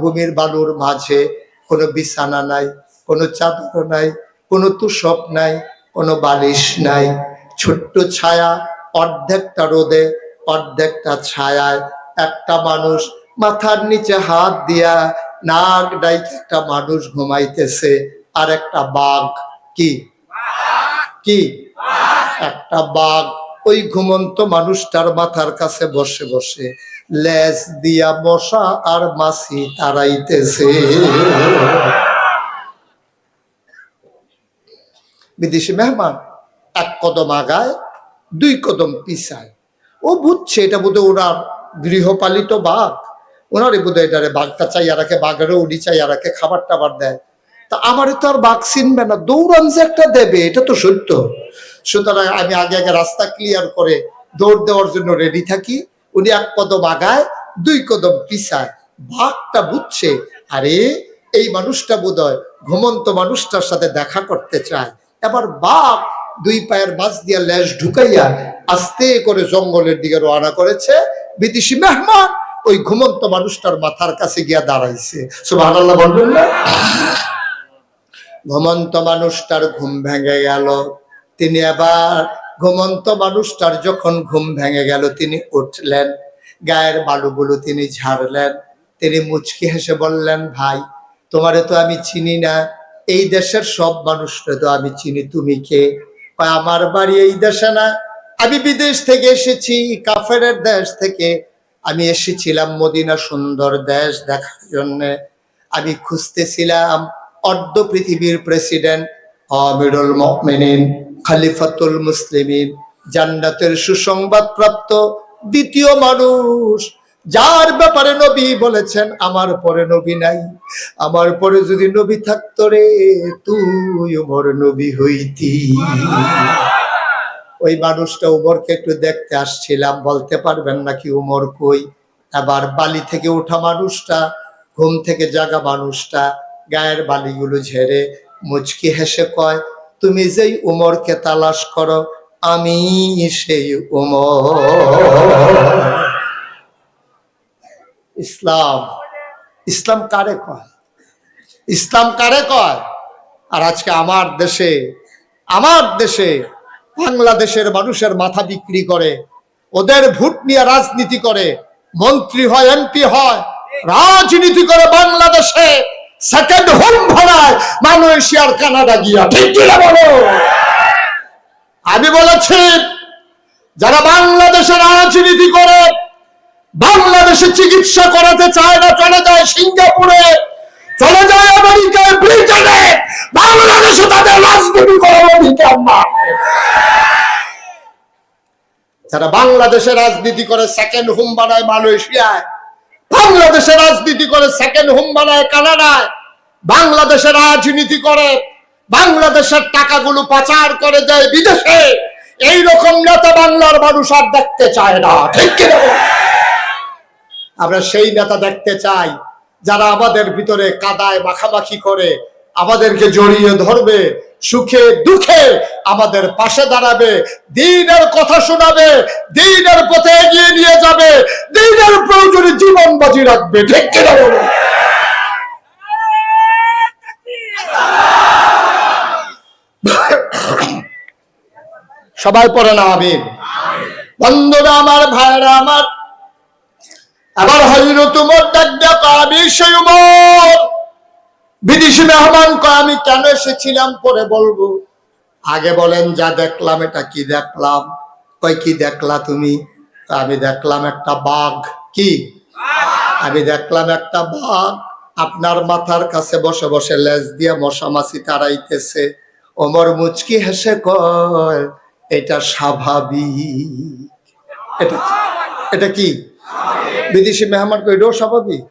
ভূমির বালুর মাঝে কোনো বিছানা নাই, কোনো চাদর নাই, কোনো তুষক নাই, কোনো বালিশ নাই, ছোট্ট ছায়া, অর্ধেকটা রোদে অর্ধেকটা ছায়ায় একটা মানুষ মাথার নিচে হাত দিয়া নাক ডাইকে একটা মানুষ ঘুমাইতেছে। আর একটা বাঘ, কি কি একটা বাঘ ওই ঘুমন্ত মানুষটার মাথার কাছে বসে বসে লেজ দিয়া মশা আর মাছি তাড়াইতেছে। বিদেশি মেহমান এক কদম আগায়, দুই কদম পিছায়। ও বুঝছে এটা বোধহয় ওনার গৃহপালিত বাঘ, ওনারই বোধহয় এটারে বাঘটা চাইয়া রাখে, বাঘেরও উড়ি চাইয়া রাখে, খাবার টাবার দেয়। তা আমারে তো আর বাঘ চিনবে না, দৌড়ান যে একটা দেবে, এটা তো সত্য। সুতরাং আমি আগে আগে রাস্তা ক্লিয়ার করে দৌড় দেওয়ার জন্য রেডি থাকি। উনি এক কদম আগায়, দুই কদম পিছায়। বাঘটা বুঝছে আরে এই মানুষটা বোধহয় ঘুমন্ত মানুষটার সাথে দেখা করতে চায়। এবার বাঘ দুই পায়ের মাঝ দিয়া লেজ ঢুকাইয়া আস্তে করে জঙ্গলের দিকে রওনা করেছে। বিদেশি মেহমান ওই ঘুমন্ত মানুষটার মাথার কাছে গিয়া দাঁড়াইছে। সুবহানাল্লাহ বলবেন না? ঘুমন্ত মানুষটার ঘুম ভেঙে গেল। তিনি আবার ঘুমন্ত মানুষটার যখন ঘুম ভেঙে গেল তিনি উঠলেন, গায়ের বালুগুলো তিনি ঝাড়লেন। তিনি মুচকি হেসে বললেন, ভাই তোমারে তো আমি চিনি না, এই দেশের সব মানুষরে তো আমি চিনি, তুমি কে? আমার বাড়ি এই দেশে না, আমি বিদেশ থেকে এসেছি, কাফেরের দেশ থেকে আমি এসেছিলাম মদিনা সুন্দর দেশ দেখার জন্য। আমি খুঁজতেছিলাম অর্ধ পৃথিবীর প্রেসিডেন্ট, আমিরুল মুমিনিন, খলিফাতুল মুসলিমিন, জান্নাতের সুসংবাদ প্রাপ্ত দ্বিতীয় মানুষ, যার ব্যাপারে নবী বলেছেন আমার পরে নবী নাই, আমার পরে যদি নবী থাকতো রে তুই ওমর নবী হইতি। ওই মানুষটা উমরকে একটু দেখতে আসছিলাম, বলতে পারবেন নাকি উমর কই? আবার বালি থেকে ওঠা মানুষটা, ঘুম থেকে জাগা মানুষটা গায়ের বালিগুলো ঝেড়ে মুচকি হেসে কয়, তুমি যেই উমরকে তালাশ করো আমি সেই উমর। ইসলাম, ইসলাম কারে কয়? ইসলাম কারে কয়? আর আজকে আমার দেশে বাংলাদেশের মানুষের মাথা বিক্রি করে, ওদের ভোট নিয়ে রাজনীতি করে, মন্ত্রী হয়, এমপি হয়, রাজনীতি করে বাংলাদেশে সেকেন্ড হোম ভাড়ায় মালয়েশিয়ার কানাডা গিয়া। ঠিক কিনা বলো? আমি বলেছি যারা বাংলাদেশে রাজনীতি করে, বাংলাদেশে চিকিৎসা করাতে চায় না, চলে যায় সিঙ্গাপুরে, চলে যায় আমেরিকায়, ব্রিটেনে, বাংলাদেশে তাদের রাজনীতি করার অধিকার না। যারা বাংলাদেশে রাজনীতি করে সেকেন্ড হোম বানায় মালয়েশিয়ায়, বাংলাদেশে রাজনীতি করে সেকেন্ড হোম বানায় কানাডায়, বাংলাদেশে রাজনীতি করে বাংলাদেশের টাকাগুলো পাচার করে দেয় বিদেশে, এইরকম নেতা বাংলার মানুষ আর দেখতে চায় না। ঠিক কিনা? আমরা সেই নেতা দেখতে চাই যারা আমাদের ভিতরে কাদায় মাখামাখি করে, আমাদেরকে জড়িয়ে ধরবে, সুখে দুঃখে আমাদের পাশে দাঁড়াবে, দ্বীনের কথা শোনাবে, দ্বীনের পথে এগিয়ে নিয়ে যাবে, দ্বীনের প্রয়োজনে জীবন বাজি রাখবে। ঠিক কিনা বলো? সবাই পড়ে না আমিন? বন্ধুরা আমার, ভাইরা আমার, আবার হযরত ওমর ডাক দিয়া কয়, আমি সেই ওমর। বিদেশি মেহমান কয়, আমি কেন এসেছিলাম পরে বলবো, আগে বলেন যা দেখলাম এটা কি দেখলাম? কয় কি দেখলা তুমি? আমি দেখলাম একটা বাঘ। কি? আমি দেখলাম একটা বাঘ আপনার মাথার কাছে বসে বসে লেজ দিয়ে মশা মাছি তাড়াইতেছে। ওমর মুচকি হেসে কয়, এটা স্বাভাবিক। এটা কি? বিদেশি মেহমান কয়, এটাও স্বাভাবিক।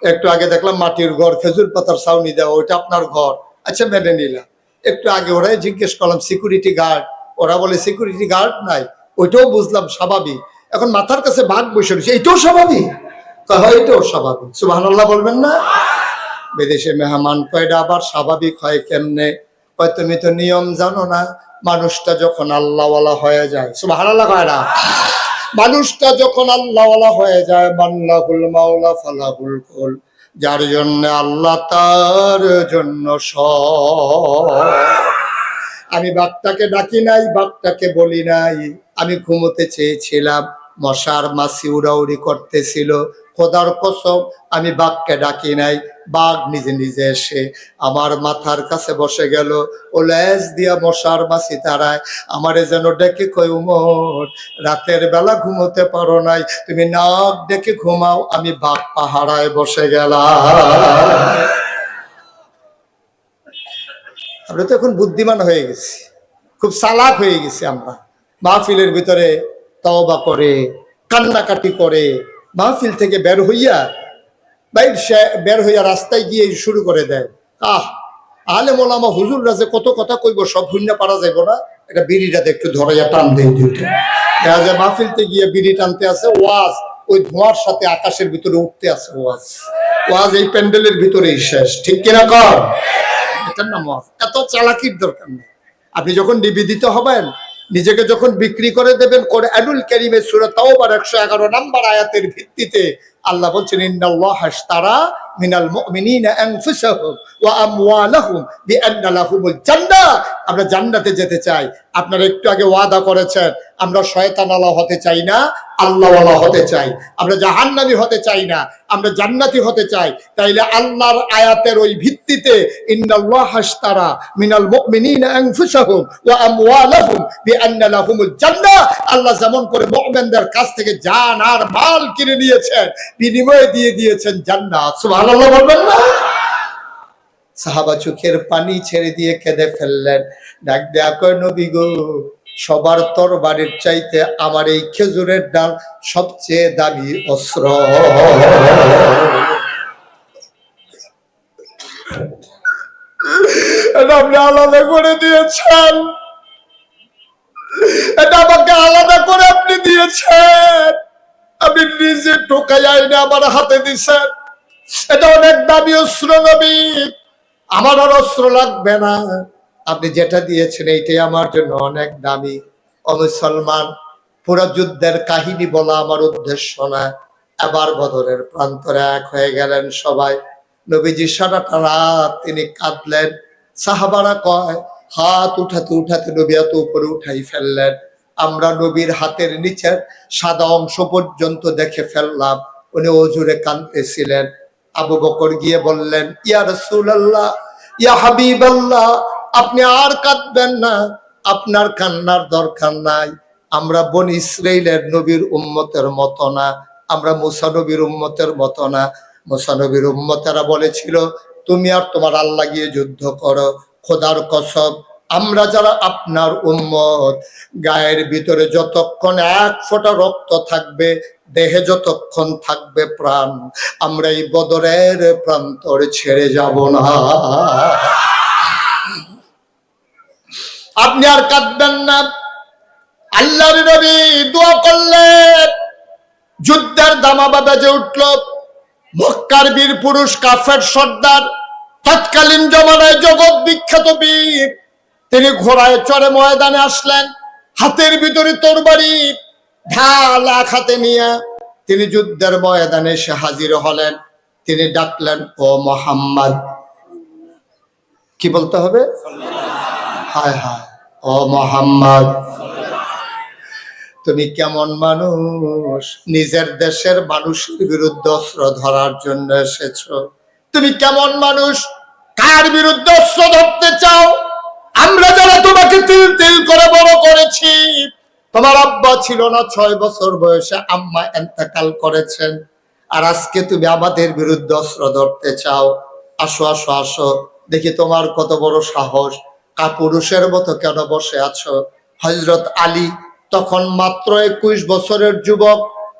একটু আগে দেখলাম মাটির ঘর, খেজুর পাতার ছাউনি দেওয়া, ওইটা আপনার ঘর, আচ্ছা মেনে নিলাম। একটু আগে ওরাই জিজ্ঞেস করলাম সিকিউরিটি গার্ড, ওরা বলে সিকিউরিটি গার্ড নাই, ওইটাও বুঝলাম স্বাভাবিক। এখন মাথার কাছে বাঘ বসে রয়েছে, এইটাও স্বাভাবিক? হয় এটাও স্বাভাবিক। সুবহানাল্লাহ বলবেন না? বিদেশি মেহমান কয়, এটা আবার স্বাভাবিক হয় কেমনে? কয়, তুমি তো নিয়ম জানো না, মানুষটা যখন আল্লাহওয়ালা হয়ে যায়, সুবহানাল্লাহ কয় না, মানুষটা যখন আল্লাহওয়ালা হয়ে যায়, মাল্লাহুল মাওলা ফালাহুল কুল, যার জন্য আল্লাহ তার জন্য সব। আমি বাঘটাকে ডাকি নাই, বাঘটাকে বলি নাই, আমি ঘুমোতে চেয়েছিলাম, মশার মাছি উড়াউড়ি করতেছিল, খোদার কসম আমি বাঘকে ডাকি নাই, বাঘ নিজে নিজে এসে আমার মাথার কাছে বসে গেল, ও লেজ দিয়া মশার মাছি তারায় আমারে যেন ডেকে কই, উমর রাতের বেলা ঘুমোতে পারো নাই, তুমি নাক ডেকে ঘুমাও, আমি বাঘ পাহারায় বসে গেলাম। আমরা তো এখন বুদ্ধিমান হয়ে গেছি, খুব চালাক হয়ে গেছি আমরা। মাহফিলের ভিতরে তওবা করে, কান্নাকাটি করে, মাহফিল থেকে বের হইয়া রাস্তায় গিয়ে শুরু করে দেয়, আলেম ওলামা হুজুররা যে কত কথা কইব সব ভুইন্না পারা যাইব না, এটা বিড়িটাতে একটু ধরাইয়া টান দেয় দুইটা। দেখা যায় মাহফিলতে গিয়ে বিড়ি টানতে আছে, ওয়াজ ওই ধোঁয়ার সাথে আকাশের ভিতরে উঠতে আছে, ওয়াজ এই প্যান্ডেলের ভিতরেই শেষ, ঠিক কিনা কর? এটার নাম ওয়াজ। এত চালাকির দরকার নেই। আপনি যখন নিবেদিত হবেন, নিজেকে যখন বিক্রি করে দেবেন, কোরআনুল কারীমের সূরা তাওবার 111 নম্বর আয়াতের ভিত্তিতে আল্লাহ বলছেন, ইন্নাল্লাহা আশতারা মিনাল মুমিনিনা আনফুসাহুম ওয়া আমওয়ালাহুম বিআন্না লাহুমুল জান্নাহ। আমরা জান্নাতে যেতে চাই। আপনারা একটু আগে ওয়াদা করেছেন, আমরা শয়তানওয়ালা হতে চাই না, আল্লাহওয়ালা হতে চাই। আমরা জাহান্নামী হতে চাই না, আমরা জান্নাতি হতে চাই। তাইলে আল্লাহর আয়াতের ওই ভিত্তিতে ইন্নাল্লাহা আশতারা মিনাল মুমিনিনা আনফুসাহুম ওয়া আমওয়ালাহুম বিআন্না লাহুমুল জান্নাহ। আল্লাহ যেমন করে মুমিনদের কাছ থেকে জান আর মাল কিনে নিয়েছেন, বিনিময়ে দিয়ে দিয়েছেন জান্নাত। সুবহানাল্লাহ বলবেন না? সাহাবা চোখের পানি ছেড়ে দিয়ে কেঁদে ফেললেন, ডাক দেয়া কয়, নবী গো, সবার তরবারির চাইতে আমার এই খেজুরের ডাল সবচেয়ে দামি অস্ত্র। এটা আপনি আলাদা করে দিয়েছেন, এটা আমাকে আলাদা করে আপনি দিয়েছেন, আমি নিজে টোকাই আইনে আমার হাতে দিছেন। এটা অনেক দামি অস্ত্র নবী, আমার আর অস্ত্র লাগবে না, আপনি যেটা দিয়েছেন এইটাই আমার জন্য অনেক দামি। ও মুসলমান, পুরো যুদ্ধের কাহিনী বলা আমার উদ্দেশ্য না। এবার বদরের প্রান্তরে এক হয়ে গেলেন সবাই। নবীজি সারাটা রাত তিনি কাঁদলেন। সাহাবারা কয়, হাত উঠাতে উঠাতে নবী এত উপরে উঠাই ফেললেন, আমরা নবীর হাতের নিচের সাদা অংশ পর্যন্ত দেখে ফেললাম। উনি অজুরে কাঁদতেছিলেন। আবু বকর গিয়ে বললেন, ইয়া রাসূলুল্লাহ, ইয়া হাবিবাল্লাহ, আপনি আর কাঁদবেন না, আপনার কান্নার দরকার নাই। আমরা বনি ইসরাইলের নবীর উম্মতের মতো না, আমরা মুসা নবীর উম্মতের মতো না। মুসা নবীর উম্মতেরা বলেছিল, তুমি আর তোমার আল্লাহ গিয়ে যুদ্ধ করো। খোদার কসম, আমরা যারা আপনার উম্মত, গায়ের ভিতরে যতক্ষণ এক ফোঁটা রক্ত থাকবে, দেহে যতক্ষণ থাকবে প্রাণ, আমরা এই বদরের প্রান্তর ছেড়ে যাব না। আপনি আর কাঁদবেন না। আল্লাহর নবী দোয়া করলেন। যুদ্ধের দামামা বেজে উঠল। মক্কার বীর পুরুষ কাফের সর্দার, তৎকালীন জমানায় জগৎ বিখ্যাত বীর, তিনি ঘোড়ায় চড়ে ময়দানে আসলেন। হাতের ভিতরে তরবারি, ঢাল এক হাতে নিয়ে তিনি যুদ্ধের ময়দানে এসে হাজির হলেন। তিনি ডাকলেন, ও মুহাম্মদ। কি বলতে হবে? হায় হায়, ও মুহাম্মদ, তুমি কেমন মানুষ? নিজের দেশের মানুষের বিরুদ্ধে অস্ত্র ধরার জন্য এসেছো। তুমি কেমন মানুষ? কার বিরুদ্ধে অস্ত্র ধরতে চাও? আমরা যারা তোমাকে তিল তিল করে বড় করেছি, তোমার আব্বা ছিল না 6 বছর বয়সে, আম্মা ইন্তেকাল করেছেন, আর আজকে তুমি আমাদের বিরুদ্ধে অস্ত্র ধরতে চাও? আসো আসো আসো, দেখি তোমার কত বড় সাহস। কাপুরুষের মতো কেন বসে আছো? হযরত আলী তখন মাত্র 21 বছরের যুবক।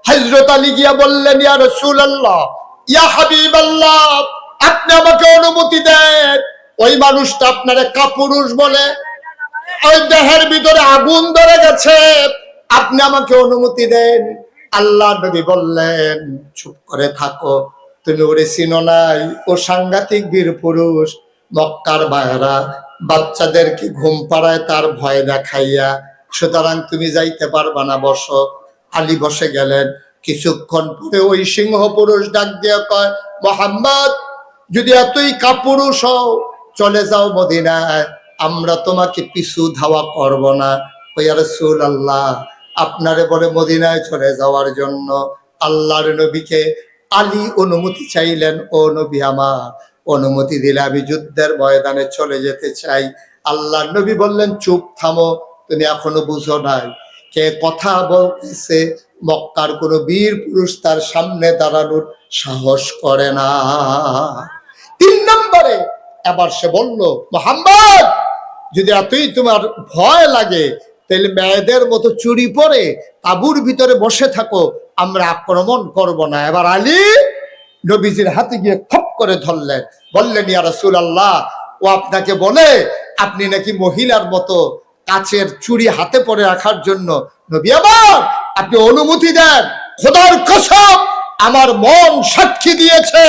হযরত আলী গিয়া বললেন, ইয়া রাসূলুল্লাহ, ইয়া হাবিবাল্লাহ, আপনি আমাকে অনুমতি দেন। ওই মানুষটা আপনারে কাপুরুষ বলে, ওই দেহের ভিতরে আগুন ধরে গেছে, আপনি আমাকে অনুমতি দেন। আল্লাহ নবী বললেন, চুপ করে থাকো, তুমি ওরে চিনো নাই, ও সাংঘাতিক বীর পুরুষ। মক্কার ভাইরা বাচ্চাদেরকে ঘুম পাড়ায় তার ভয় দেখাইয়া, সুতরাং তুমি যাইতে পারবা না, বসো। আলী বসে গেলেন। কিছুক্ষণ পরে ওই সিংহ পুরুষ ডাক দিয়ে কয়, মুহাম্মদ যদি এতই কাপুরুষ হও চলে যাও মদিনায়, আমরা তোমাকে পিছু ধাওয়া করব না। ইয়া রাসূলুল্লাহ, আপনারে বলে মদিনায় চলে যাওয়ার জন্য আল্লাহর নবীকে আলী অনুমতি চাইলেন। ও নবী আমার, অনুমতি দিলে আমি যুদ্ধের ময়দানে চলে যেতে চাই। আল্লাহর নবী বললেন, চুপ থামো, তুমি এখনো বুঝো নাই কে কথা বলতেছে। মক্কার কোন বীর পুরুষ তার সামনে দাঁড়ানোর সাহস করে না। 3 নম্বরে এবার সে বলল, মুহাম্মদ যদি এতই তোমার ভয় লাগে তাহলে মেয়েদের মতো চুরি পরে তাঁবুর ভিতরে বসে থাকো, আমরা আক্রমণ করব না। এবার আলী নবীজির হাতে গিয়ে খপ করে ধরলেন, বললেন, ইয়া রাসূলুল্লাহ, ও আপনাকে বলে আপনি নাকি মহিলার মতো কাচের চুড়ি হাতে পরে রাখার জন্য। নবী আমার, আপনি অনুমতি দেন। খোদার কসম, আমার মন সাক্ষী দিয়েছে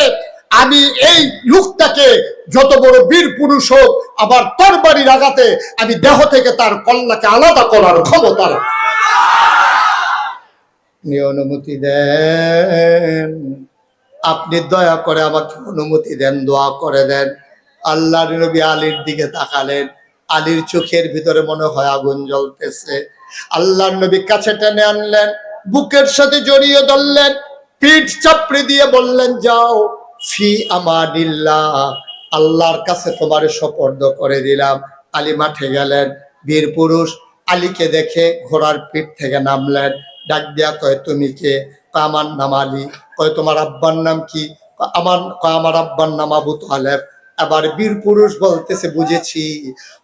আমি এই লোকটাকে যত বড় বীর পুরুষ হোক আবার তরবারির আঘাতে আমি দেহ থেকে তার কল্লাকে আলাদা করার ক্ষমতা। আপনি অনুমতি দেন, আপনি দয়া করে আমাকে অনুমতি দেন, দোয়া করে দেন। আল্লাহর নবী আলীর দিকে তাকালেন, আলীর চোখের ভিতরে মনে হয় আগুন জ্বলতেছে। আল্লাহর নবী কাছে টেনে আনলেন, বুকের সাথে জড়িয়ে ধরলেন, পিঠ চাপড়ে দিয়ে বললেন, যাও, ফি আমানিল্লাহ, আল্লাহর কাছে তোমার সুপর্দ করে দিলাম। আলী মাঠে গেলেন। বীর পুরুষ আলীকে দেখে ঘোড়ার পিঠ থেকে নামলেন, ডাক দিয়া কয়, তুমি কে? আমার নাম আলী। কয়, তোমার আব্বার নাম কি? আমার আব্বার নাম আবু তালেব। আবার বীর পুরুষ বলতেছে, বুঝেছি,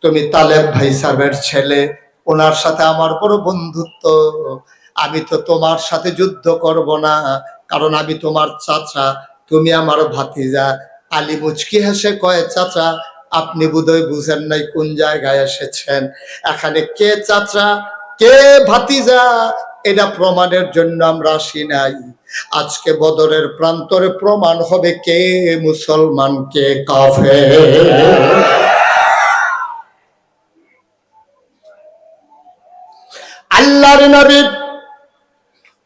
তুমি তালেব ভাই সাহেবের ছেলে, ওনার সাথে আমার বড় বন্ধুত্ব। আমি তো তোমার সাথে যুদ্ধ করব না, কারণ আমি তোমার চাচা, তুমি আমার ভাতিজা। আলী মুচকি হেসে কয়, চাচা, আপনি বোধহয় বুঝেন নাই কোন জায়গায় এসেছেন। এখানে কে চাচা কে ভাতিজা এটা প্রমাণের জন্য আমরা আসি নাই। আজকে বদরের প্রান্তরে প্রমাণ হবে কে মুসলমান কে কাফের। আল্লাহর নবী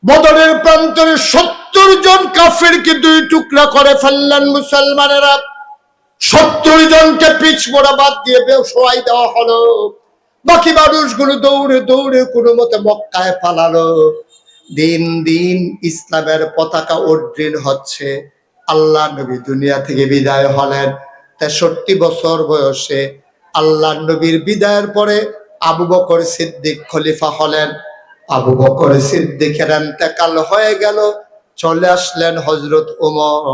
বদরের প্রান্তরে 70 জন কাফেরকে 2 টুকরা করে ফেললেন। মুসলমানেরা 70 জনকে পিছ মোড়া বাদ দিয়ে শোয়াই দেওয়া হলো। বাকি মানুষগুলো দৌড়ে দৌড়ে কোনো মতে মক্কায় পালালো। দিন দিন ইসলামের পতাকা উড্ডীন হচ্ছে। আল্লাহ নবী দুনিয়া থেকে বিদায় হলেন 63 বছর বয়সে। আল্লাহ নবীর বিদায়ের পরে আবু বকর সিদ্দিক খলিফা হলেন। আবু বকর সিদ্দিকের ইন্তেকাল হয়ে গেল, চলে আসলেন হযরত ওমর।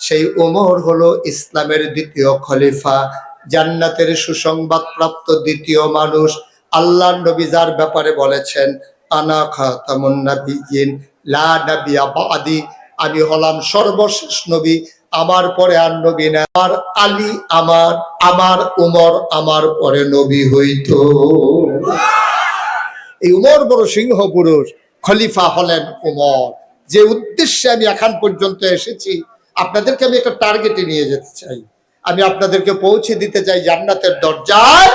সেই ওমর হলো ইসলামের 2য় খলিফা, জান্নাতের সুসংবাদ প্রাপ্ত 2য় মানুষ। আল্লাহর নবী যার ব্যাপারে বলেছেন, আনা খাতামুন নাবিয়্যিন লা নাবিয়্যা বাদি, আমি হলাম সর্বশেষ নবী, আমার পরে আর নবী না। আর আলী আমার ওমর আমার পরে নবী হইতো। এই ওমর বড় সিংহ পুরুষ, খলিফা হলেন ওমর। যে উদ্দেশ্যে আমি এখন পর্যন্ত এসেছি, আপনাদেরকে আমি একটা টার্গেটে নিয়ে যেতে চাই। আমি আপনাদেরকে পৌঁছে দিতে চাই জান্নাতের দরজায়।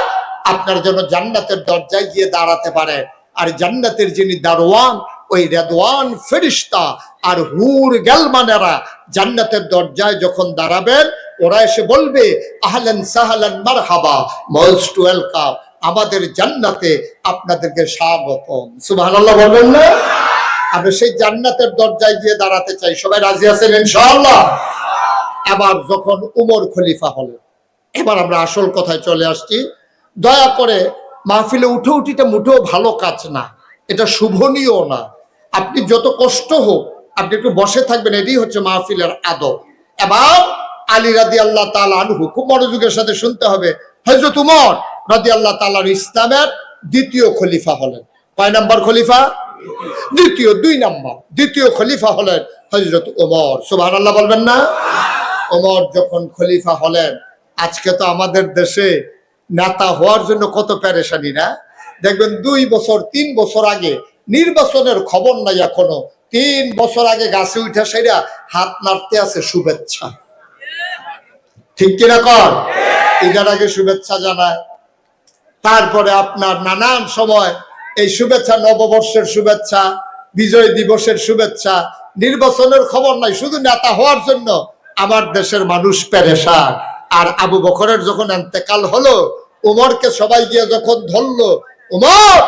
আপনার জন্য জান্নাতের দরজায় গিয়ে দাঁড়াতে পারে। আর জান্নাতের যিনি দারোয়ান, ওই রেদওয়ান ফেরেশতা আর হুর গেলমানেরা জান্নাতের দরজায় যখন দাঁড়াবেন, ওরা এসে বলবে, আহলান সাহলান মারহাবা, মোস্ট ওয়েলকাম, আমাদের জান্নাতে আপনাদেরকে স্বাগতম। সুবহানাল্লাহ বলবেন না? আমরা সেই জান্নাতের দরজায় গিয়ে দাঁড়াতে চাই। সবাই রাজি আছেন ইনশাআল্লাহ? এবার যখন উমর খলিফা হলেন, এবার আমরা আসল কথায় চলে আসছি। দয়া করে মাহফিলে উঠে উঠিটা মুঠেও ভালো কাজ না, এটা শুভনীয় না। আপনি যত কষ্ট হোক আপনি একটু বসে থাকবেন, এটাই হচ্ছে মাহফিলের আদব। এবার আলী রাদিয়াল্লাহু তাআলা আনহু, খুব মনোযোগের সাথে শুনতে হবে, হযরত উমর রাদিয়াল্লাহু তাআলা ইসলামের 2য় খলিফা হলেন। কয় নাম্বার খলিফা? 2য়, 2 নাম্বার 2য় খলিফা হলেন হযরত ওমর। সুবহানাল্লাহ বলবেন না? ওমর যখন খলিফা হলেন, আজকে তো আমাদের দেশে নেতা হওয়ার জন্য কত পেরেশানি না। দেখবেন 2 বছর 3 বছর আগে নির্বাচনের খবর নাই, এখনো 3 বছর আগে গাছে উঠে সেরা হাত নাড়তে আছে শুভেচ্ছা। ঠিক কিনা কর? ঈদের আগে শুভেচ্ছা জানায়, তারপরে আপনার নানান সময় এই শুভেচ্ছা, নববর্ষের শুভেচ্ছা, বিজয় দিবসের শুভেচ্ছা। নির্বাচনের খবর নাই, শুধু নেতা হওয়ার জন্য আমার দেশের মানুষ পেরেশান। আর আবু বকরের যখন ইন্তেকাল হলো, উমরকে সবাই গিয়ে যখন ধরলো, উমর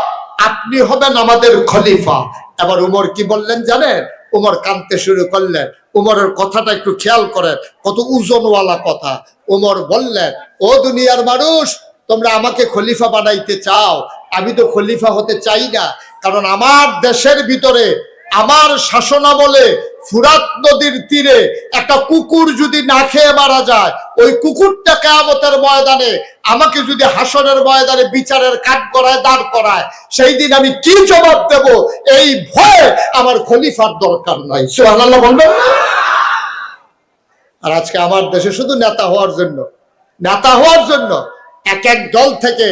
আপনি হবেন আমাদের খলিফা। এবার উমর কি বললেন জানেন? উমর কাঁদতে শুরু করলেন। উমরের কথাটা একটু খেয়াল করেন, কত ওজনওয়ালা কথা। উমর বললেন, ও দুনিয়ার মানুষ, তোমরা আমাকে খলিফা বানাইতে চাও, আমি তো খলিফা হতে চাই না। কারণ আমার দেশের ভিতরে আমার শাসনামলে ফুরাত নদীর তীরে একটা কুকুর যদি না খেয়ে মারা যায়, ওই কুকুরটা কিয়ামতের ময়দানে আমাকে যদি হাসরের ময়দানে বিচারের কাঠ করায়, দাঁড় করায়, সেই দিন আমি কি জবাব দেব? এই ভয়ে আমার খলিফার দরকার নাই। সুবহানাল্লাহ বলবেন না? আর আজকে আমার দেশে শুধু নেতা হওয়ার জন্য এক এক দল থেকে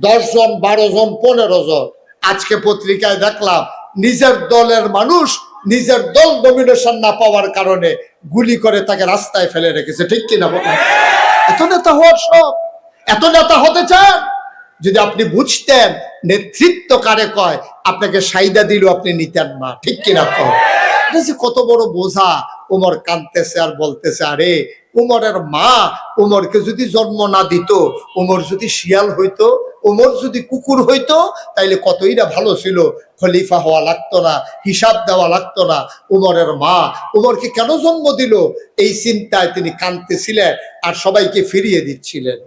10 জন, 12 জন, 15 জন। আজকে পত্রিকায় দেখলাম নিজের দলের মানুষ নিজের দল নমিনেশন না পাওয়ার কারণে গুলি করে তাকে রাস্তায় ফেলে রেখেছে। ঠিক কিনা বলেন? এত নেতা হওয়ার সব, এত নেতা হতে চান? যদি আপনি বুঝতেন নেতৃত্ব কারে কয়, আপনাকে সাইদা দিল আপনি নিতেন না। ঠিক কিনা কয়? এটা যে কত বড় বোঝা। উমর কাঁদতেছে আর বলতেছে, আরে উমরের মা উমরকে যদি জন্ম না দিত, উমর যদি শিয়াল হইতো, উমর যদি কুকুর হইতো, তাইলে কতই না ভালো ছিল। খলিফা হওয়া লাগতো না, হিসাব দেওয়া লাগতো না। উমরের মা উমরকে কেন জন্ম দিল, এই চিন্তায় তিনি কাঁদতেছিলেন আর সবাইকে ফিরিয়ে দিচ্ছিলেন।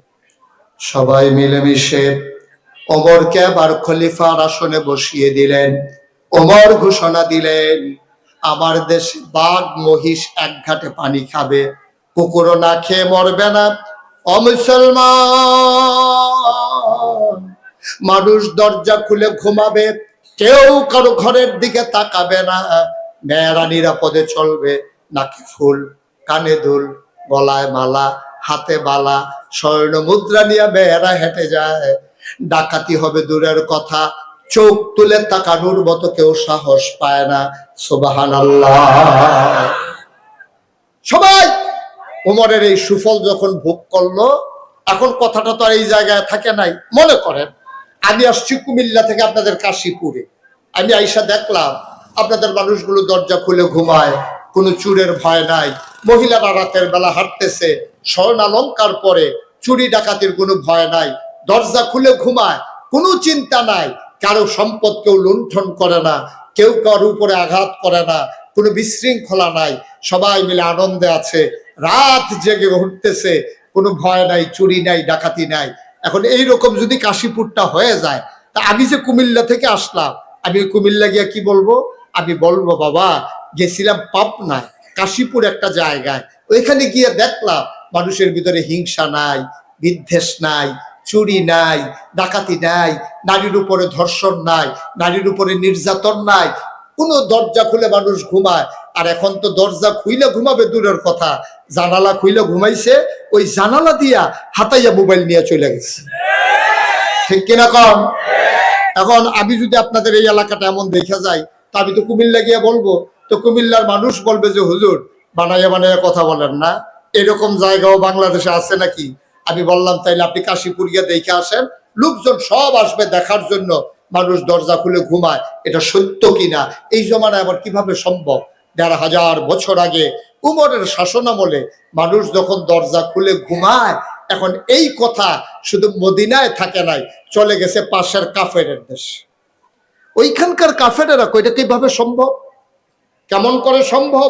সবাই মিলেমিশে ওমরকে আবার খলিফার আসনে বসিয়ে দিলেন। ওমর ঘোষণা দিলেন, আমার দেশে বাঘ মহিষ এক ঘাটে পানি খাবে, কুকুরও না খেয়ে মরবে না। অমুসলমান মানুষ দরজা খুলে ঘুমাবে, কেউ কারো ঘরের দিকে তাকাবে না, মেয়েরা নিরাপদে চলবে, নাকে ফুল, কানে দুল, গলায় মালা, হাতে বালা, স্বর্ণ মুদ্রা নিয়ে মেয়েরা হেঁটে যায়। ডাকাতি হবে দূরের কথা, চোখ তুলে তাকানোর মতো কেউ সাহস পায় না। সুবহানাল্লাহ। সবাই উমরের এই সুফল যখন ভোগ করলো, এখন কথাটা তো আর এই জায়গায় থাকে নাই। মনে করেন আমি আসছি কুমিল্লা থেকে আপনাদের কাশীপুরে, আমি আইসা দেখলাম আপনাদের মানুষগুলো দরজা খুলে ঘুমায়, কোনো চুরের ভয় নাই। মহিলারা রাতের বেলা হাঁটতেছে, স্বর্ণালঙ্কার পরে, চুরি ডাকাতির কোনো ভয় নাই, দরজা খুলে ঘুমায়, কোনো চিন্তা নাই। কারো সম্পদ কেউ লুণ্ঠন করে না, কেউ কারো উপরে আঘাত করে না, কোনো বিশৃঙ্খলা নাই, সবাই মিলে আনন্দে আছে, রাত জেগে উঠতেছে, কোনো ভয় নাই, চুরি নাই, ডাকাতি নাই। এখন এইরকম যদি কাশীপুরটা হয়ে যায়, তা আমি যে কুমিল্লা থেকে আসলাম, আমি কুমিল্লা গিয়া কি বলবো? আমি বলবো, বাবা গেছিলাম পাবনায়, কাশীপুর একটা জায়গায়, ওইখানে গিয়ে দেখলাম মানুষের ভিতরে হিংসা নাই, বিদ্বেষ নাই, চুরি নাই, ডাকাতি নাই, নারীর উপরে ধর্ষণ নাই, নারীর উপরে নির্যাতন নাই, কোনো দরজা খুলে মানুষ ঘুমায়। আর এখন তো দরজা খুইলে ঘুমাবে দূরের কথা, জানালা খুইলে ঘুমাইছে, ওই জানালা দিয়া হাতাইয়া মোবাইল নিয়ে চলে গেছে। ঠিক কিনা কম? এখন আমি যদি আপনাদের এই এলাকাটা এমন দেখা যায়, তা আমি তো কুমিল্লা গিয়ে বলবো, তো কুমিল্লার মানুষ বলবে যে হুজুর বানাইয়া বানাইয়া কথা বলেন না, এরকম জায়গাও বাংলাদেশে আছে নাকি? আমি বললাম তাইলে আপনি কাশীপুর গিয়ে দেখে আসেন, লোকজন সব আসবে দেখার জন্য, মানুষ দরজা খুলে ঘুমায়, এটা সত্য কিনা। এই জমানায় আবার কিভাবে সম্ভব? ১৫০০ বছর আগে উমরের শাসনামলে মানুষ যখন দরজা খুলে ঘুমায়, এখন এই কথা শুধু মদিনায় থাকে নাই, চলে গেছে পাশের কাফেরের দেশ। ওইখানকার কাফেরেরা কইটা কিভাবে সম্ভব? কেমন করে সম্ভব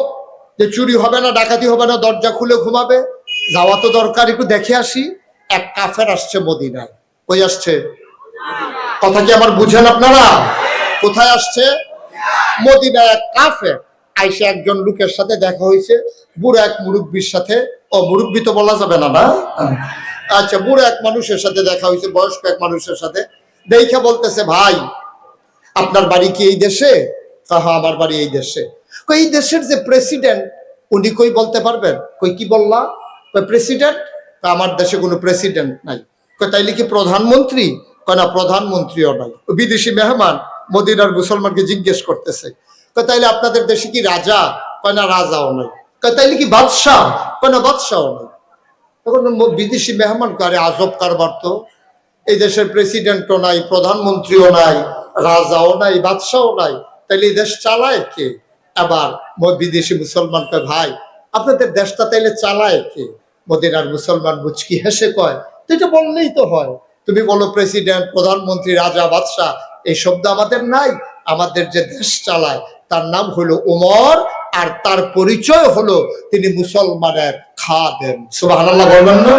যে চুরি হবে না, ডাকাতি হবে না, দরজা খুলে ঘুমাবে? যাওয়া তো দরকার, একটু দেখে আসি। এক কাফের আসছে মদিনায়। কই আসছে? কথা কি আমার বুঝেন আপনারা? কোথায় আসছে? মদিনায় এক কাফের আইসে একজন লোকের সাথে দেখা হয়েছে, বুড়ো এক মুরব্বীর সাথে। ও মুরব্বী তো বলা যাবে না, না? আচ্ছা, বুড়ো এক মানুষের সাথে দেখা হয়েছে, বয়স্ক এক মানুষের সাথে। দেখে বলতেছে, ভাই আপনার বাড়ি কি এই দেশে? হ্যাঁ, আমার বাড়ি এই দেশে। এই দেশের যে প্রেসিডেন্ট, উনি কই বলতে পারবেন? কই কি বললা? প্রেসিডেন্ট? আমার দেশে কোনো প্রেসিডেন্ট নাই। তাইলে কি প্রধানমন্ত্রী? না, প্রধানমন্ত্রীও নাই। বিদেশি মেহমান মদিনার মুসলমানকে জিজ্ঞেস করতেছে, তাইলে আপনাদের দেশে কি রাজা? না, রাজাও নাই। তাইলে কি বাদশাহ? না, বাদশাও নাই। তখন বিদেশি মেহমান করে, আজব কারবার তো, এই দেশের প্রেসিডেন্টও নাই, প্রধানমন্ত্রীও নাই, রাজাও নাই, বাদশাও নাই, তাইলে এই দেশ চালায় কে? আবার বিদেশি মুসলমান কয়, ভাই আপনাদের দেশটা তাইলে চালায় কে? মদিনার মুসলমান মুচকি হেসে কয়, তো এটা বললেই তো হয়। তুমি বলো প্রেসিডেন্ট, প্রধানমন্ত্রী, রাজা, বাদশাহ, এই শব্দ আমাদের নাই। আমাদের যে দেশ চালায় তার নাম হলো ওমর, আর তার পরিচয় হলো তিনি মুসলমানের খাদেম। সুবহানাল্লাহ বলবেন না?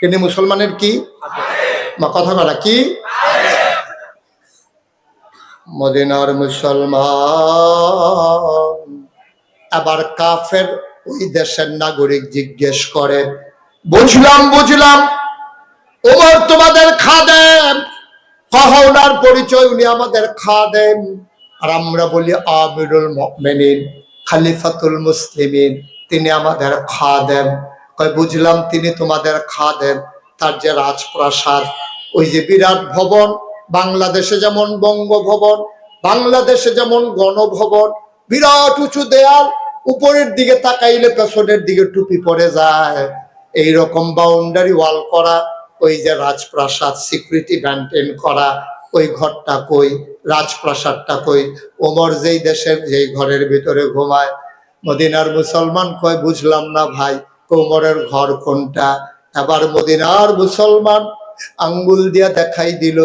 তিনি মুসলমানের কি কথা বলা কি? মদিনার মুসলমান। আবার কাফের ওই দেশের নাগরিক জিজ্ঞেস করে, বুঝলাম বুঝলাম, ওমর তোমাদের খাদেম, ওনার পরিচয় উনি আমাদের খাদেম। আর আমরা বলি আমিরুল মুমিনিন, খলিফাতুল মুসলিমিন, তিনি আমাদের খাদেম। কয় বুঝলাম তিনি তোমাদের খাদেম, তার যে রাজপ্রাসাদ, ওই যে বিরাট ভবন, বাংলাদেশে যেমন বঙ্গভবন, বাংলাদেশে যেমন গণভবন, বিরাট উঁচু দেয়াল, উপরের দিকে তাকাইলে পেছনের দিকে টুপি পড়ে যায়, এইরকম বাউন্ডারি ওয়াল করা ওই যে রাজপ্রাসাদ, সিকিউরিটি মেনটেন করা, ওই ঘরটা কই, রাজপ্রাসাদটা কই? ওমর যেই দেশের যেই ঘরের ভিতরে ঘুমায়। মদিনার মুসলমান কয় বুঝলাম না ভাই, ওমরের ঘর কোনটা? আবার মদিনার মুসলমান আঙ্গুল দিয়া দেখাই দিল,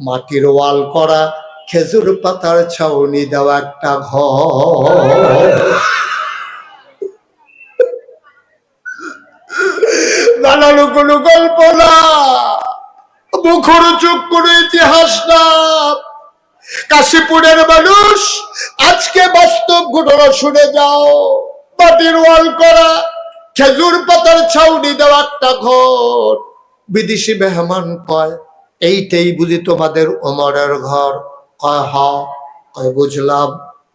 মাটির ওয়াল করা, খেজুর পাতার ছাউনি দেওয়া একটা ঘর। বানানো কোনো গল্প না, মুখরোচক কোনো ইতিহাস না। কাশীপুরের মানুষ আজকে বাস্তব ঘটনা শুনে যাও। মাটির ওয়াল করা, খেজুর পাতার ছাউনি দেওয়া একটা ঘর। বিদেশি মেহমান কয়, এইটাই বুঝি তোমাদের ওমরের ঘর? কয় হ। কয় বুঝলাম,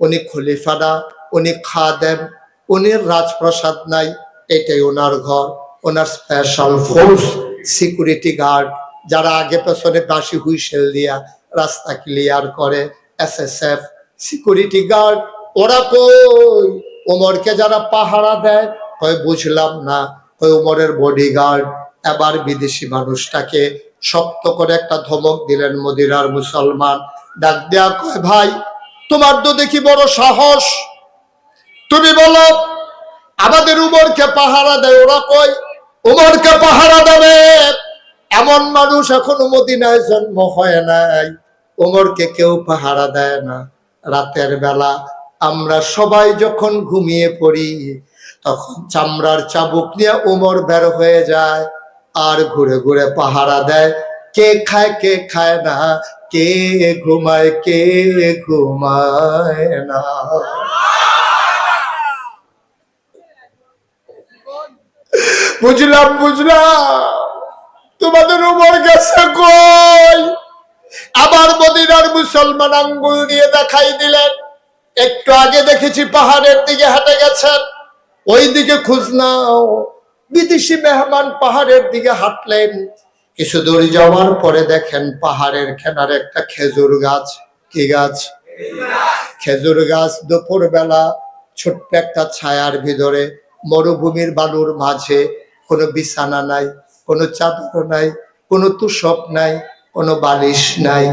উনি খলিফা না, উনি খাদেম, উনি রাজপ্রাসাদ নাই, এটাই ওনার ঘর। ওনার স্পেশাল ফোর্স, সিকিউরিটি গার্ড, যারা আগে পেছনে বাঁশি হুইসেল দিয়া রাস্তা ক্লিয়ার করে, SSF সিকিউরিটি গার্ড। ওরা কই? ওমরকে যারা পাহারা দেয়। কয় বুঝলাম না। কয় ওমরের বডিগার্ড। এবার বিদেশি মানুষটাকে শক্ত করে একটা ধমক দিলেন মদিনার মুসলমান। ডাক দেয়া কয়, ভাই তোমার তো দেখি বড় সাহস, তুমি বলো আমাদের উমরকে পাহারা দেয়। ওরা কই উমরকে পাহারা দেবে এমন মানুষ এখনো মদিনায় জন্ম হয় নাই। উমরকে কেউ পাহারা দেয় না। রাতের বেলা আমরা সবাই যখন ঘুমিয়ে পড়ি, তখন চামড়ার চাবুক নিয়ে উমর বের হয়ে যায় আর ঘুরে ঘুরে পাহারা দেয়। কে খায় কে খায় না, কে ঘুমায় কে ঘুমায় না। বুঝলাম বুঝলাম, তোমাদের উমর গেছে কই? আবার মদিনার মুসলমান আঙ্গুল দিয়ে দেখাই দিলেন, একটু আগে দেখেছি পাহাড়ের দিকে হেঁটে গেছেন, ওই দিকে খোঁজ নাও। বিদেশি মেহমান পাহাড়ের দিকে হাঁটলেন, কিছু দূর যাওয়ার পরে দেখেন পাহাড়ের কিনারে একটা খেজুর গাছ। কি গাছ? খেজুর গাছ। দুপুর বেলা ছোট্ট একটা ছায়ার ভিতরে, মরুভূমির বালুর মাঝে, কোনো বিছানা নাই, কোনো চাদর নাই, কোনো তুষক নাই, কোনো বালিশ নাই,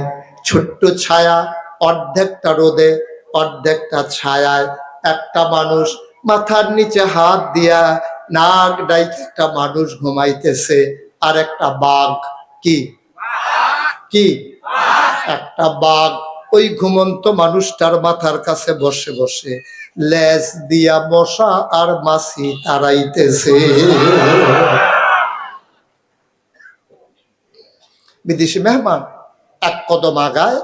ছোট্ট ছায়া। অর্ধেকটা রোদে অর্ধেকটা ছায়ায় একটা মানুষ মাথার নিচে হাত দিয়া নাক ডাইকে একটা মানুষ ঘুমাইতেছে। আর একটা বাঘ। কি কি? একটা বাঘ ওই ঘুমন্ত মানুষটার মাথার কাছে বসে বসে লেজ দিয়া মশা আর মাছি তাড়াইতেছে। বিদেশি মেহমান এক কদম আগায়,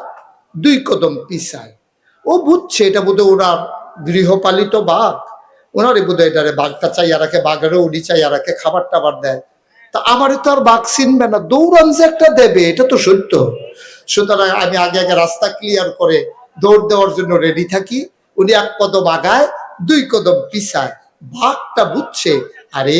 দুই কদম পিছায়। ও বুঝছে এটা বোধহয় ওনার গৃহপালিত বাঘ, ওনারই বোধহয় এটারে বাঘটা চাইয়া রাখে, বাঘেরও উড়ি চাইয়া রাখে, খাবার টাবার দেয়। তা আমারে তো আর বাঘ চিনবে না, দৌড়ান যে একটা দেবে, এটা তো সত্য। সুতরাং আমি আগে আগে রাস্তা ক্লিয়ার করে দৌড় দেওয়ার জন্য রেডি থাকি। উনি এক কদম আগায়, দুই কদম পিছায়। বাঘটা বুঝছে আরে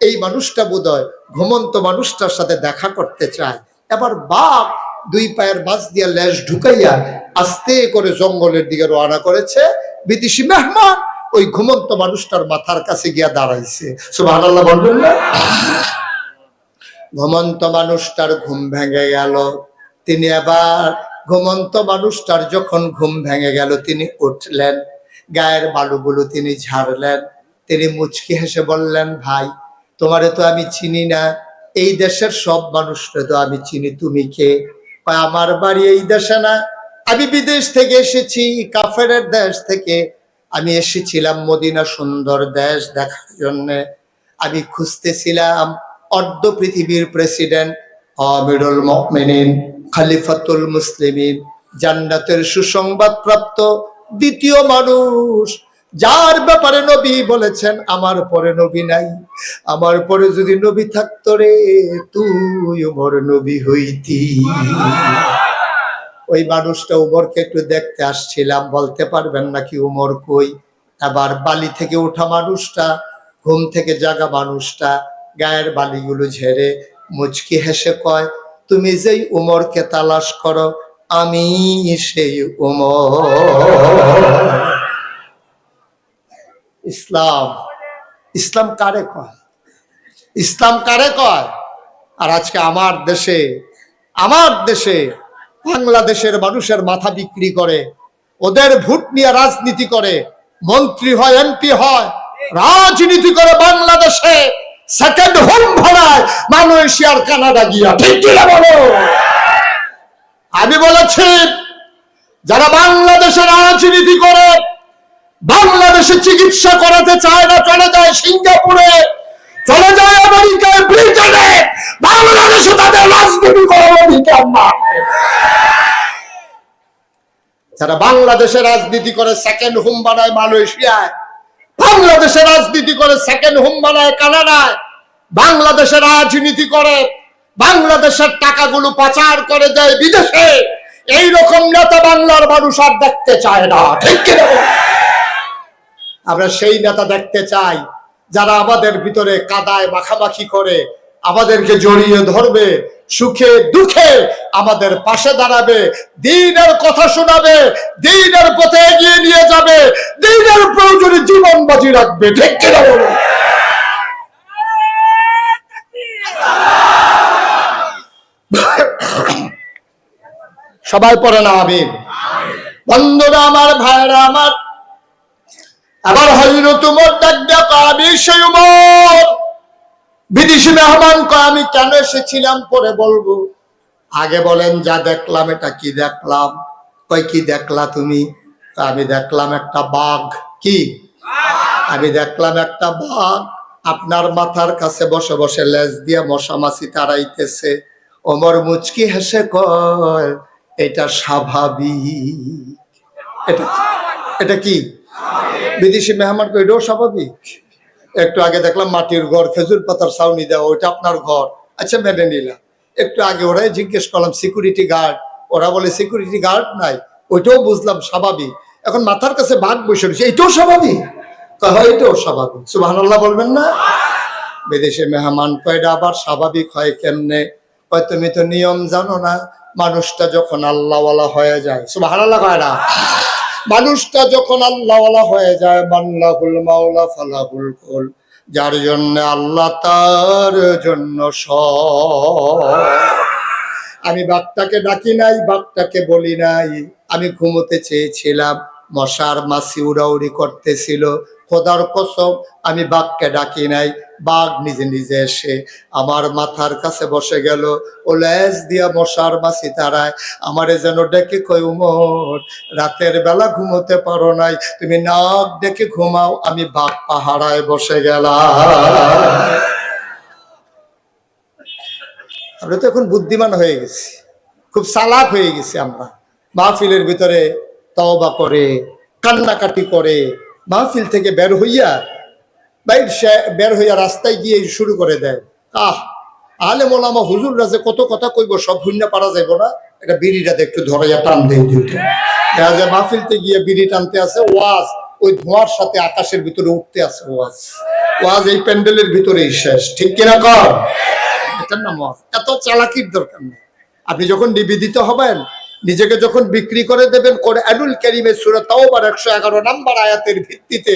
এই মানুষটা বোধহয় ঘুমন্ত মানুষটার সাথে দেখা করতে চায়। এবার বাঘ দুই পায়ের মাঝ দিয়া লেজ ঢুকাইয়া আস্তে করে জঙ্গলের দিকে রওনা করেছে। বিদেশি মেহমান ওই ঘুমন্ত মানুষটার মাথার কাছে গিয়া দাঁড়াইছে। সুবহানাল্লাহ বলবেন না? ঘুমন্ত মানুষটার ঘুম ভেঙে গেল। তিনি আবার ঘুমন্ত মানুষটার যখন ঘুম ভেঙে গেল, তিনি উঠলেন। গায়ের বালুগুলো তিনি ঝাড়লেন। তিনি মুচকি হেসে বললেন, ভাই তোমারে তো আমি চিনি না, এই দেশের সব মানুষকে তো আমি চিনি, তুমি কে? আমার বাড়ি এই দেশে না, আমি বিদেশ থেকে এসেছি, কাফেরের দেশ থেকে আমি এসেছিলাম মদিনা সুন্দর দেশ দেখার জন্য। আমি খুঁজতেছিলাম অর্ধ পৃথিবীর প্রেসিডেন্ট, আমিরুল মুমিনিন, খলিফাতুল মুসলিমিন, জান্নাতের সুসংবাদ প্রাপ্ত দ্বিতীয় মানুষ, যার ব্যাপারে নবী বলেছেন আমার পরে নবী নাই, আমার পরে যদি নবী থাকতো রে তুই ওমর নবী হইতি। ওই মানুষটা উমরকে একটু দেখতে আসছিলাম, বলতে পারবেন নাকি উমর কই? আবার বালি থেকে ওঠা মানুষটা, ঘুম থেকে জাগা মানুষটা গায়ের বালিগুলো ঝেড়ে মুচকি হেসে কয়, তুমি যেই উমরকে তালাশ করো আমি সেই উমর। ইসলাম, ইসলাম কারে কয়? ইসলাম কারে কয়? আর আজকে আমার দেশে বাংলাদেশের মানুষের মাথা বিক্রি করে, ওদের ভোট নিয়ে রাজনীতি করে, মন্ত্রী হয়, এমপি হয়, রাজনীতি করে বাংলাদেশে সেকেন্ড হোম ভাড়ায় মালয়েশিয়ার কানাডা গিয়া। ঠিক কিনা বলো? আমি বলেছি যারা বাংলাদেশে রাজনীতি করে, বাংলাদেশে চিকিৎসা করাতে চায় না, চলে যায় সিঙ্গাপুরে, চলে যায় আমেরিকায়, ব্রিটেনে, বাংলাদেশে তাদের রাজনীতি করার অধিকার না। যারা বাংলাদেশে রাজনীতি করে সেকেন্ড হোম বানায় মালয়েশিয়ায়, বাংলাদেশে রাজনীতি করে সেকেন্ড হোম বানায় কানাডায়, বাংলাদেশে রাজনীতি করে বাংলাদেশের টাকাগুলো পাচার করে দেয় বিদেশে, এইরকম নেতা বাংলার মানুষ আর দেখতে চায় না। ঠিক কিনা? আমরা সেই নেতা দেখতে চাই যারা আমাদের ভিতরে কাদায় মাখামাখি করে, আমাদেরকে জড়িয়ে ধরবে, সুখে দুঃখে আমাদের পাশে দাঁড়াবে, দ্বীনের কথা শোনাবে, দ্বীনের পথে এগিয়ে নিয়ে যাবে, দ্বীনের প্রয়োজনে জীবন বাজি রাখবে। ঠিক কিনা বলো? সবাই পড়ে না আমিন। বন্ধুরা আমার, ভাইরা আমার, আবার হযরত ওমর ডাক দিয়া কয়, আমি সেই ওমর। বিদেশি মেহমান কয়, আমি কেন এসেছিলাম পরে বলবো, আগে বলেন যা দেখলাম এটা কি দেখলাম? কয় কি দেখলা তুমি? আমি দেখলাম একটা বাঘ। কি? আমি দেখলাম একটা বাঘ আপনার মাথার কাছে বসে বসে লেজ দিয়ে মশা মাছি তাড়াইতেছে। ওমর মুচকি হেসে কয়, এটা স্বাভাবিক। এটা কি? বিদেশি মেহমান কয়, এটাও স্বাভাবিক। একটু আগে দেখলাম মাটির ঘর, খেজুর পাতার ছাউনি দেওয়া, ওইটা আপনার ঘর, আচ্ছা মেনে নিলাম। একটু আগে ওরাই জিজ্ঞেস করলাম সিকিউরিটি গার্ড, ওরা বলে সিকিউরিটি গার্ড নাই, ওইটাও বুঝলাম স্বাভাবিক। এখন মাথার কাছে বাঘ বসে রয়েছে, এইটাও স্বাভাবিক? হয় এটাও স্বাভাবিক। সুবহানাল্লাহ বলবেন না? বিদেশি মেহমান কয়, এটা আবার স্বাভাবিক হয় কেমনে? কয়, তুমি তো নিয়ম জানো না, মানুষটা যখন আল্লাহওয়ালা হয়ে যায়, সুবহানাল্লাহ কয় না, মানুষটা যখন আল্লাহওয়ালা হয়ে যায়, মাল্লাহুল মাওলা ফালাহুল কুল, যার জন্য আল্লাহ তার জন্য সব। আমি বাঘটাকে ডাকি নাই, বাঘটাকে বলি নাই, আমি ঘুমোতে চেয়েছিলাম, মশার মাছি উড়াউড়ি করতেছিল, খোদার কসম আমি বাঘকে ডাকি নাই, বাঘ নিজে নিজে এসে আমার মাথার কাছে বসে গেল, ও লেজ দিয়া মশার মাছি তারায় আমারে যেন ডেকে কই, ওমর রাতের বেলা ঘুমোতে পারো নাই, তুমি নাক ডেকে ঘুমাও, আমি বাঘ পাহারায় বসে গেলাম। আমরা তো এখন বুদ্ধিমান হয়ে গেছি, খুব চালাক হয়ে গেছি। আমরা মাহফিলের ভিতরে তওবা করে, কান্নাকাটি করে, মাহফিল থেকে বের হইয়া রাস্তায় গিয়ে শুরু করে দেয়, আলেম ওলামা হুজুররা যে কত কথা কইব সব ভুইন্না পারা যাইব না, এটা বিড়িটাতে একটু ধরাইয়া টান দিয়ে দিতে। দেখা যায় মাহফিলতে গিয়ে বিড়ি টানতে আছে, ওয়াজ ওই ধোঁয়ার সাথে আকাশের ভিতরে উঠতে আছে, ওয়াজ এই প্যান্ডেলের ভিতরেই শেষ। ঠিক কিনা কর? এটার নাম ওয়াজ। এত চালাকির দরকার নেই। আপনি যখন নিবেদিত হবেন, নিজেকে যখন বিক্রি করে দেবেন, কোরআনুল কারীমের সূরা তাওবার 111 নম্বর আয়াতের ভিত্তিতে